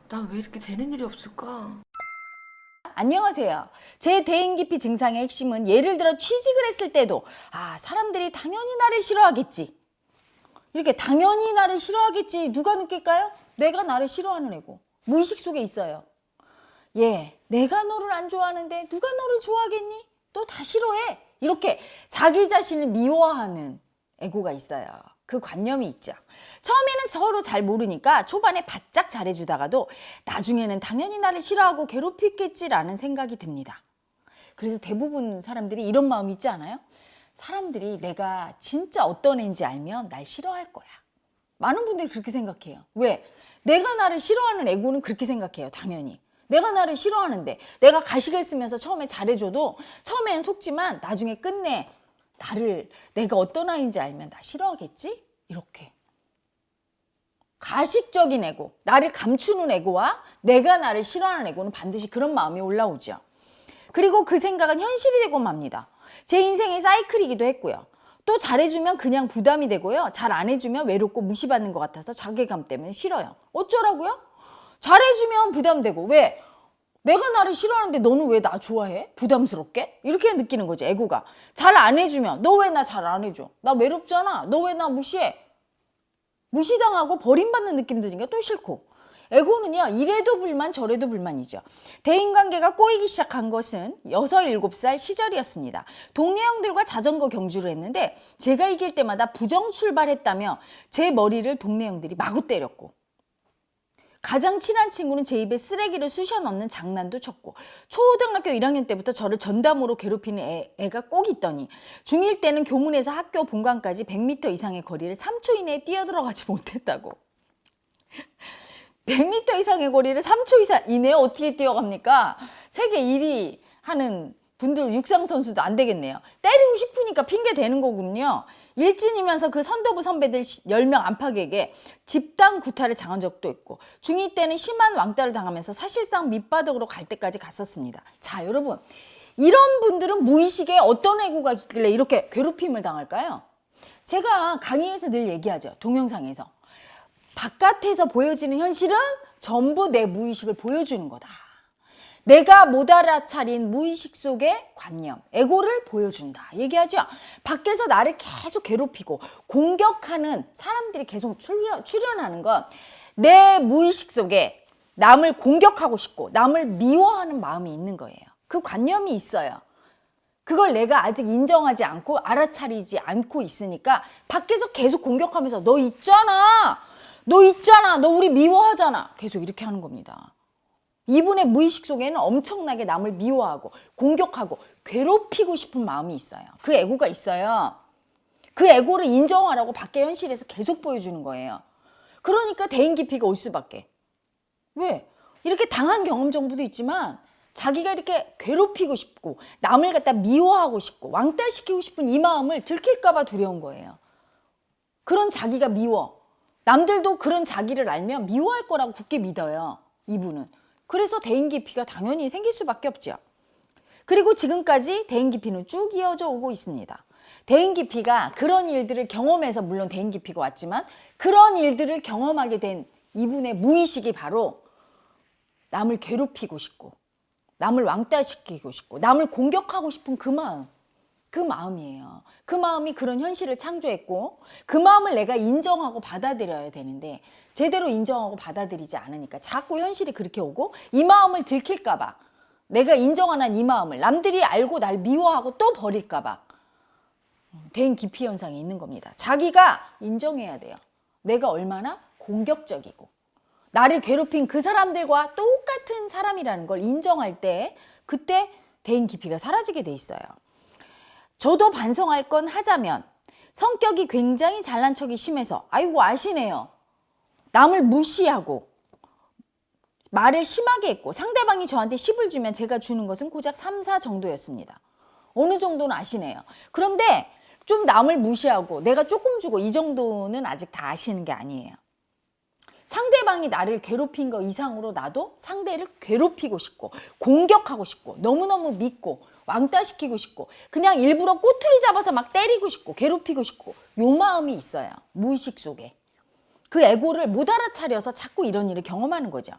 난 왜 이렇게 되는 일이 없을까? 안녕하세요. 제 대인기피 증상의 핵심은 예를 들어 취직을 했을 때도 사람들이 당연히 나를 싫어하겠지. 이렇게 당연히 나를 싫어하겠지. 누가 느낄까요? 내가 나를 싫어하는 애고. 무의식 속에 있어요. 내가 너를 안 좋아하는데 누가 너를 좋아하겠니? 너 다 싫어해. 이렇게 자기 자신을 미워하는 애고가 있어요. 그 관념이 있죠. 처음에는 서로 잘 모르니까 초반에 바짝 잘해주다가도 나중에는 당연히 나를 싫어하고 괴롭히겠지라는 생각이 듭니다. 그래서 대부분 사람들이 이런 마음 있지 않아요? 사람들이 내가 진짜 어떤 애인지 알면 날 싫어할 거야. 많은 분들이 그렇게 생각해요. 왜? 내가 나를 싫어하는 애고는 그렇게 생각해요. 당연히. 내가 나를 싫어하는데 내가 가식을 쓰면서 처음에 잘해줘도 처음에는 속지만 나중에 끝내 내가 어떤 아이인지 알면 나 싫어하겠지? 이렇게. 가식적인 애고, 나를 감추는 애고와 내가 나를 싫어하는 애고는 반드시 그런 마음이 올라오죠. 그리고 그 생각은 현실이 되고 맙니다. 제 인생의 사이클이기도 했고요. 또 잘해주면 그냥 부담이 되고요. 잘 안 해주면 외롭고 무시받는 것 같아서 자괴감 때문에 싫어요. 어쩌라고요? 잘해주면 부담되고. 왜? 내가 나를 싫어하는데 너는 왜 나 좋아해? 부담스럽게? 이렇게 느끼는 거지, 에고가. 잘 안 해주면 너 왜 나 잘 안 해줘? 나 외롭잖아. 너 왜 나 무시해? 무시당하고 버림받는 느낌 드니까 또 싫고. 에고는요, 이래도 불만 저래도 불만이죠. 대인관계가 꼬이기 시작한 것은 6, 7살 시절이었습니다. 동네 형들과 자전거 경주를 했는데 제가 이길 때마다 부정 출발했다며 제 머리를 동네 형들이 마구 때렸고, 가장 친한 친구는 제 입에 쓰레기를 쑤셔 넣는 장난도 쳤고, 초등학교 1학년 때부터 저를 전담으로 괴롭히는 애가 꼭 있더니 중1 때는 교문에서 학교 본관까지 100m 이상의 거리를 3초 이내에 뛰어들어가지 못했다고. 100m 이상의 거리를 3초 이내에 어떻게 뛰어갑니까? 세계 1위 하는 분들 육상 선수도 안 되겠네요. 때리고 싶으니까 핑계 대는 거군요. 일진이면서 그 선도부 선배들 10명 안팎에게 집단 구타를 당한 적도 있고, 중2 때는 심한 왕따를 당하면서 사실상 밑바닥으로 갈 때까지 갔었습니다. 자, 여러분, 이런 분들은 무의식에 어떤 애고가 있길래 이렇게 괴롭힘을 당할까요? 제가 강의에서 늘 얘기하죠. 동영상에서. 바깥에서 보여지는 현실은 전부 내 무의식을 보여주는 거다. 내가 못 알아차린 무의식 속의 관념, 에고를 보여준다 얘기하죠. 밖에서 나를 계속 괴롭히고 공격하는 사람들이 계속 출현하는 건 내 무의식 속에 남을 공격하고 싶고 남을 미워하는 마음이 있는 거예요. 그 관념이 있어요. 그걸 내가 아직 인정하지 않고 알아차리지 않고 있으니까 밖에서 계속 공격하면서 너 있잖아, 너 우리 미워하잖아, 계속 이렇게 하는 겁니다. 이분의 무의식 속에는 엄청나게 남을 미워하고 공격하고 괴롭히고 싶은 마음이 있어요. 그 에고가 있어요. 그 에고를 인정하라고 밖에 현실에서 계속 보여주는 거예요. 그러니까 대인기피가 올 수밖에. 왜? 이렇게 당한 경험 정보도 있지만 자기가 이렇게 괴롭히고 싶고 남을 갖다 미워하고 싶고 왕따시키고 싶은 이 마음을 들킬까 봐 두려운 거예요. 그런 자기가 미워. 남들도 그런 자기를 알면 미워할 거라고 굳게 믿어요. 이분은. 그래서 대인기피가 당연히 생길 수밖에 없죠. 그리고 지금까지 대인기피는 쭉 이어져 오고 있습니다. 대인기피가 그런 일들을 경험해서 물론 대인기피가 왔지만 그런 일들을 경험하게 된 이분의 무의식이 바로 남을 괴롭히고 싶고 남을 왕따시키고 싶고 남을 공격하고 싶은 그 마음이에요. 그 마음이 그런 현실을 창조했고 그 마음을 내가 인정하고 받아들여야 되는데 제대로 인정하고 받아들이지 않으니까 자꾸 현실이 그렇게 오고 이 마음을 들킬까 봐, 내가 인정하는 이 마음을 남들이 알고 날 미워하고 또 버릴까 봐 대인기피 현상이 있는 겁니다. 자기가 인정해야 돼요. 내가 얼마나 공격적이고 나를 괴롭힌 그 사람들과 똑같은 사람이라는 걸 인정할 때 그때 대인기피가 사라지게 돼 있어요. 저도 반성할 건 하자면 성격이 굉장히 잘난 척이 심해서 아이고 아시네요. 남을 무시하고 말을 심하게 했고 상대방이 저한테 10을 주면 제가 주는 것은 고작 3, 4 정도였습니다. 어느 정도는 아시네요. 그런데 좀 남을 무시하고 내가 조금 주고 이 정도는 아직 다 아시는 게 아니에요. 상대방이 나를 괴롭힌 거 이상으로 나도 상대를 괴롭히고 싶고 공격하고 싶고 너무너무 믿고 왕따시키고 싶고 그냥 일부러 꼬투리 잡아서 막 때리고 싶고 괴롭히고 싶고 요 마음이 있어요. 무의식 속에. 그 에고를 못 알아차려서 자꾸 이런 일을 경험하는 거죠.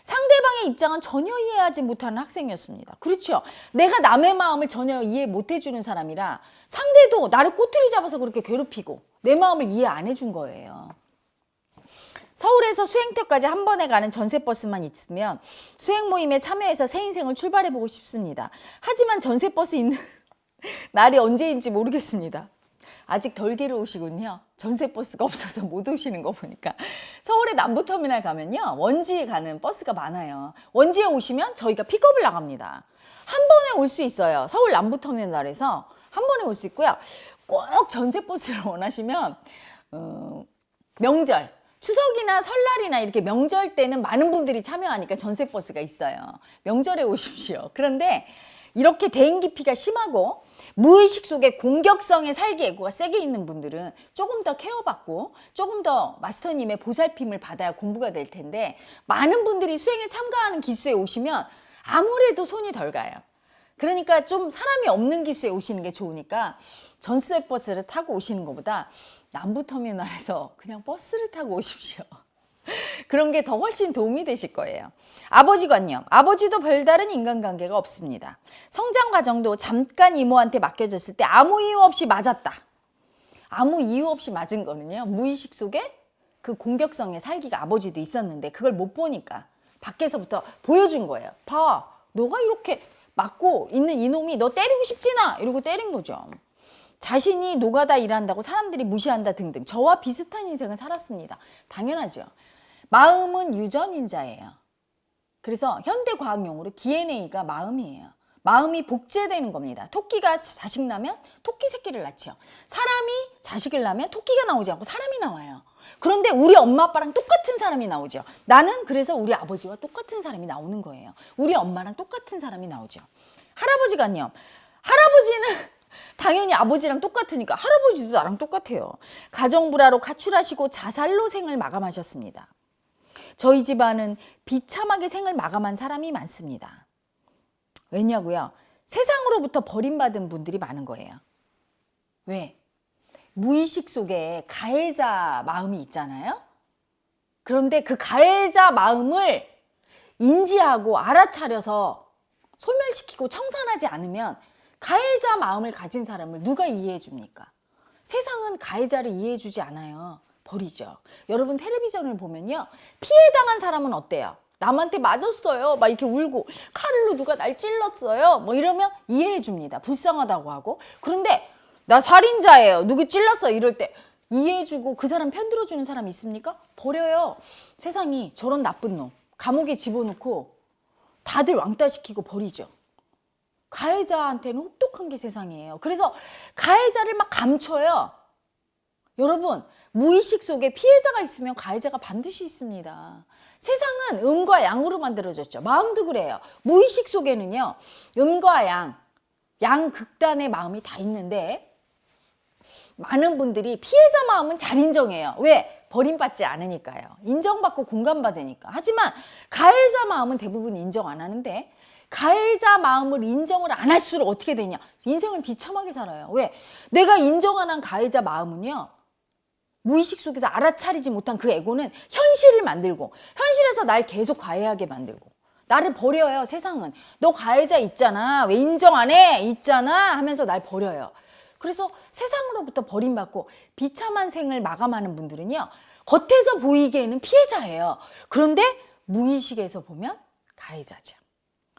상대방의 입장은 전혀 이해하지 못하는 학생이었습니다. 그렇죠. 내가 남의 마음을 전혀 이해 못 해주는 사람이라 상대도 나를 꼬투리 잡아서 그렇게 괴롭히고 내 마음을 이해 안 해준 거예요. 서울에서 수행터까지 한 번에 가는 전세버스만 있으면 수행 모임에 참여해서 새 인생을 출발해보고 싶습니다. 하지만 전세버스 있는 날이 언제인지 모르겠습니다. 아직 덜 괴로우시군요. 전세버스가 없어서 못 오시는 거 보니까. 서울의 남부터미널 가면요. 원지에 가는 버스가 많아요. 원지에 오시면 저희가 픽업을 나갑니다. 한 번에 올 수 있어요. 서울 남부터미널에서 한 번에 올 수 있고요. 꼭 전세버스를 원하시면 명절, 추석이나 설날이나 이렇게 명절 때는 많은 분들이 참여하니까 전세버스가 있어요. 명절에 오십시오. 그런데 이렇게 대인기피가 심하고 무의식 속에 공격성의 살기애고가 세게 있는 분들은 조금 더 케어받고 조금 더 마스터님의 보살핌을 받아야 공부가 될 텐데 많은 분들이 수행에 참가하는 기수에 오시면 아무래도 손이 덜 가요. 그러니까 좀 사람이 없는 기수에 오시는 게 좋으니까 전세버스를 타고 오시는 것보다 남부터미널에서 그냥 버스를 타고 오십시오. 그런 게 더 훨씬 도움이 되실 거예요. 아버지관념. 아버지도 별다른 인간관계가 없습니다. 성장 과정도 잠깐 이모한테 맡겨졌을 때 아무 이유 없이 맞았다. 아무 이유 없이 맞은 거는요. 무의식 속에 그 공격성의 살기가 아버지도 있었는데 그걸 못 보니까 밖에서부터 보여준 거예요. 봐. 너가 이렇게 맞고 있는 이놈이 너 때리고 싶지나? 이러고 때린 거죠. 자신이 노가다 일한다고 사람들이 무시한다 등등 저와 비슷한 인생을 살았습니다. 당연하죠. 마음은 유전인자예요. 그래서 현대과학용어로 DNA가 마음이에요. 마음이 복제되는 겁니다. 토끼가 자식 낳으면 토끼 새끼를 낳죠. 사람이 자식을 낳으면 토끼가 나오지 않고 사람이 나와요. 그런데 우리 엄마 아빠랑 똑같은 사람이 나오죠. 나는 그래서 우리 아버지와 똑같은 사람이 나오는 거예요. 우리 엄마랑 똑같은 사람이 나오죠. 할아버지가요. 할아버지는 당연히 아버지랑 똑같으니까 할아버지도 나랑 똑같아요. 가정불화로 가출하시고 자살로 생을 마감하셨습니다. 저희 집안은 비참하게 생을 마감한 사람이 많습니다. 왜냐고요? 세상으로부터 버림받은 분들이 많은 거예요. 왜? 무의식 속에 가해자 마음이 있잖아요. 그런데 그 가해자 마음을 인지하고 알아차려서 소멸시키고 청산하지 않으면 가해자 마음을 가진 사람을 누가 이해해 줍니까? 세상은 가해자를 이해해 주지 않아요. 버리죠. 여러분 텔레비전을 보면요. 피해당한 사람은 어때요? 남한테 맞았어요. 막 이렇게 울고 칼로 누가 날 찔렀어요. 뭐 이러면 이해해 줍니다. 불쌍하다고 하고. 그런데 나 살인자예요. 누구 찔렀어. 이럴 때 이해해 주고 그 사람 편들어 주는 사람 있습니까? 버려요. 세상이 저런 나쁜 놈 감옥에 집어넣고 다들 왕따시키고 버리죠. 가해자한테는 혹독한 게 세상이에요. 그래서 가해자를 막 감춰요. 여러분 무의식 속에 피해자가 있으면 가해자가 반드시 있습니다. 세상은 음과 양으로 만들어졌죠. 마음도 그래요. 무의식 속에는요. 음과 양 극단의 마음이 다 있는데 많은 분들이 피해자 마음은 잘 인정해요. 왜? 버림받지 않으니까요. 인정받고 공감받으니까. 하지만 가해자 마음은 대부분 인정 안 하는데 가해자 마음을 인정을 안 할수록 어떻게 되냐? 인생을 비참하게 살아요. 왜? 내가 인정 안 한 가해자 마음은요. 무의식 속에서 알아차리지 못한 그 에고는 현실을 만들고 현실에서 날 계속 가해하게 만들고 나를 버려요. 세상은. 너 가해자 있잖아. 왜 인정 안 해? 있잖아. 하면서 날 버려요. 그래서 세상으로부터 버림받고 비참한 생을 마감하는 분들은요. 겉에서 보이기에는 피해자예요. 그런데 무의식에서 보면 가해자죠.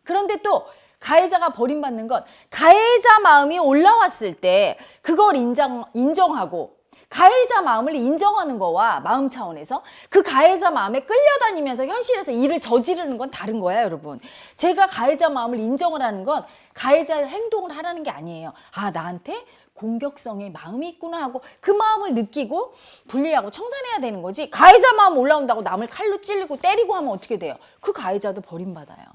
그런데 또 가해자가 버림받는 건 가해자 마음이 올라왔을 때 그걸 인정하고 가해자 마음을 인정하는 거와 마음 차원에서 그 가해자 마음에 끌려다니면서 현실에서 일을 저지르는 건 다른 거야, 여러분. 제가 가해자 마음을 인정을 하는 건 가해자 행동을 하라는 게 아니에요. 아, 나한테 공격성의 마음이 있구나 하고 그 마음을 느끼고 분리하고 청산해야 되는 거지. 가해자 마음 올라온다고 남을 칼로 찔리고 때리고 하면 어떻게 돼요? 그 가해자도 버림받아요.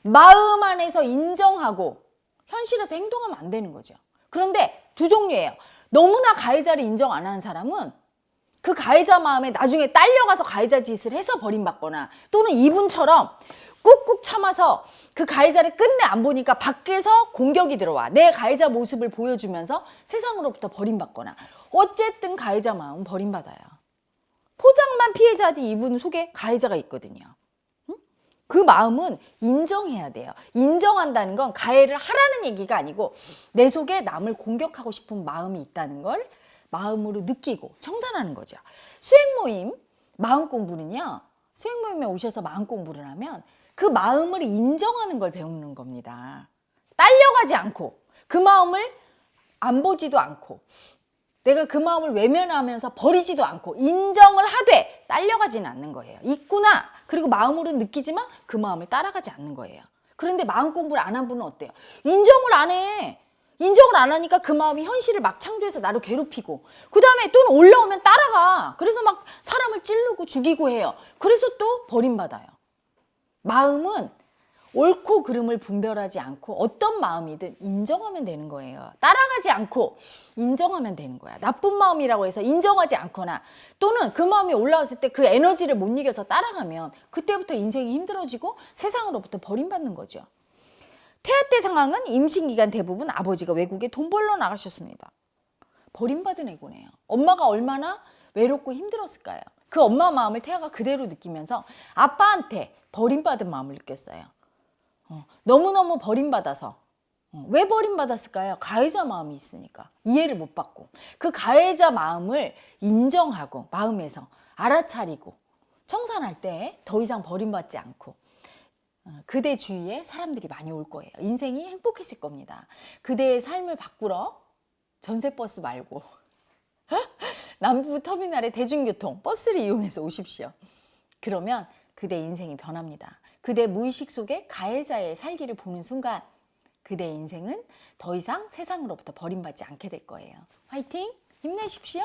마음 안에서 인정하고 현실에서 행동하면 안 되는 거죠. 그런데 두 종류예요. 너무나 가해자를 인정 안 하는 사람은 그 가해자 마음에 나중에 딸려가서 가해자 짓을 해서 버림받거나 또는 이분처럼 꾹꾹 참아서 그 가해자를 끝내 안 보니까 밖에서 공격이 들어와. 내 가해자 모습을 보여주면서 세상으로부터 버림받거나 어쨌든 가해자 마음은 버림받아요. 포장만 피해자한테 이분 속에 가해자가 있거든요. 그 마음은 인정해야 돼요. 인정한다는 건 가해를 하라는 얘기가 아니고 내 속에 남을 공격하고 싶은 마음이 있다는 걸 마음으로 느끼고 청산하는 거죠. 수행 모임, 마음 공부는요. 수행 모임에 오셔서 마음 공부를 하면 그 마음을 인정하는 걸 배우는 겁니다. 딸려가지 않고 그 마음을 안 보지도 않고 내가 그 마음을 외면하면서 버리지도 않고 인정을 하되 딸려가지는 않는 거예요. 있구나. 그리고 마음으로 느끼지만 그 마음을 따라가지 않는 거예요. 그런데 마음 공부를 안 한 분은 어때요? 인정을 안 해. 인정을 안 하니까 그 마음이 현실을 막 창조해서 나를 괴롭히고 그 다음에 또 올라오면 따라가. 그래서 막 사람을 찌르고 죽이고 해요. 그래서 또 버림받아요. 마음은 옳고 그름을 분별하지 않고 어떤 마음이든 인정하면 되는 거예요. 따라가지 않고 인정하면 되는 거야. 나쁜 마음이라고 해서 인정하지 않거나 또는 그 마음이 올라왔을 때 그 에너지를 못 이겨서 따라가면 그때부터 인생이 힘들어지고 세상으로부터 버림받는 거죠. 태아 때 상황은 임신기간 대부분 아버지가 외국에 돈 벌러 나가셨습니다. 버림받은 애고네요. 엄마가 얼마나 외롭고 힘들었을까요? 그 엄마 마음을 태아가 그대로 느끼면서 아빠한테 버림받은 마음을 느꼈어요. 너무너무 버림받아서. 왜 버림받았을까요? 가해자 마음이 있으니까. 이해를 못 받고. 그 가해자 마음을 인정하고 마음에서 알아차리고 청산할 때 더 이상 버림받지 않고 그대 주위에 사람들이 많이 올 거예요. 인생이 행복해질 겁니다. 그대의 삶을 바꾸러 전세버스 말고 남부터미널의 대중교통 버스를 이용해서 오십시오. 그러면 그대 인생이 변합니다. 그대 무의식 속에 가해자의 살기를 보는 순간 그대 인생은 더 이상 세상으로부터 버림받지 않게 될 거예요. 화이팅! 힘내십시오.